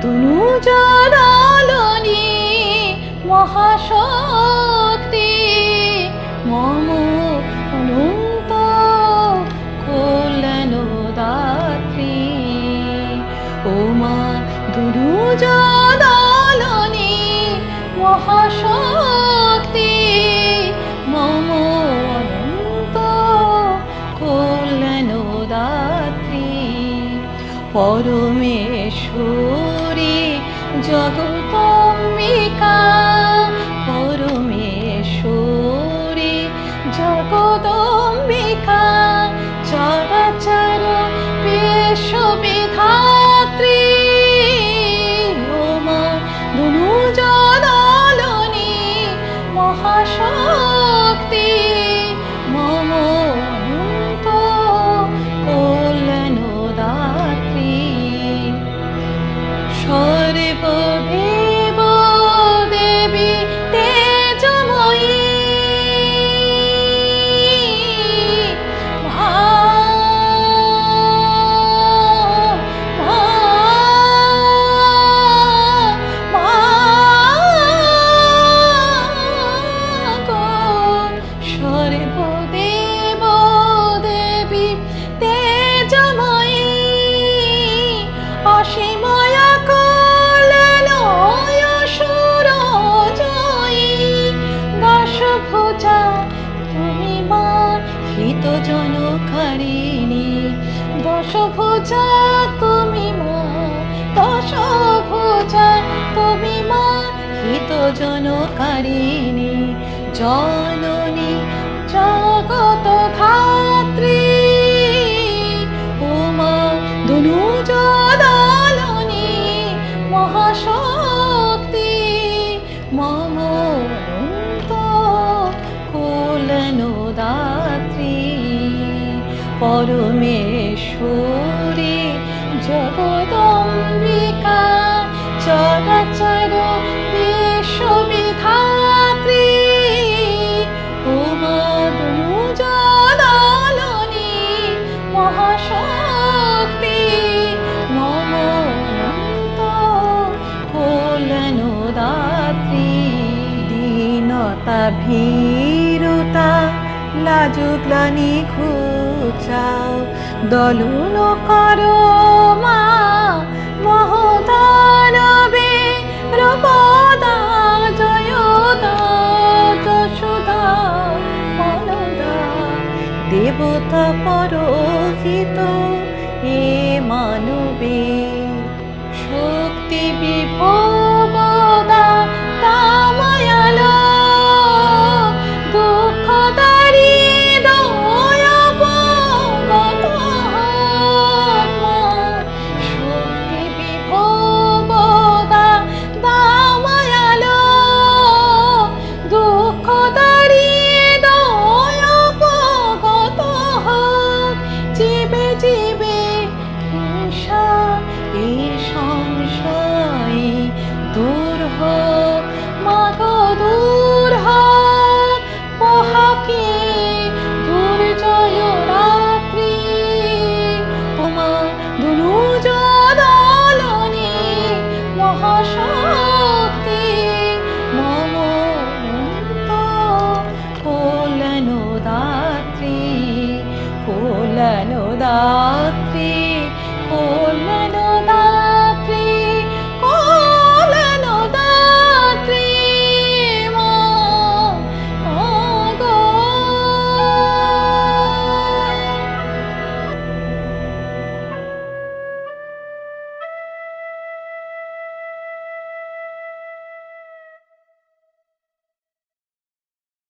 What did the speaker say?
ধনুজাদালনি মহাশক্তি মম অনন্ত কল্যাণদাত্রী। ও মা ধনুজাদালনি মহাশক্তি মম অনন্ত কল্যাণদাত্রী। পরমেশ্বরী জগদম্বিকা পরমেশ্বরী জগদম্বিকা চরাচর বিশ্ববিধাত্রী। ও মা ধনুজাদালনি মহাশক্তি মম অনন্ত কল্যাণদাত্রী। সর্বদেব দেবী তেজময়ী মা মা মা গো। সর্বদেব দেবী তেজময়ী অসীময়া কল্যাণময় সুরজয়ী। দশভুজা তুমি মা হিতজনকারিণী। দশভুজা তুমি মা দশভুজা তুমি মা হিতজনকারিণী। জননী জগত ধাত্রী। ও মা ধনুজাদালনি মহাশক্তি মম অনন্ত কল্যাণদাত্রী। পরমেশ্বরী জগদম্বিকা চরাচর বিশ্ববিধাত্রী। ও মা ধনুজাদালনি মহাশক্তি মম অনন্ত কল্যাণদাত্রী। দীনতা ভীরুতা লাজু গ্লানি ঘুচাও দলন করো মা মহদানবে রূপদা জয়দা যশোদা মনদা। দেবতা পরহিত এ মানবে শক্তি বিভবদা তামায়াল দুঃখদারি দয়াবগত শক্তি বিভবদা দামায়াল দুঃখদারি দয়াবগত জীবে জীবে হিংসা এই সংশয় দূর হোক মাগো দূর হোক পোহাকে দুর্জয় রাত্রি। তোমা ধনুজাদালনি মহাশক্তি মম অনন্ত কল্যাণদাত্রী। কল্যাণদাত্রী কল্যাণ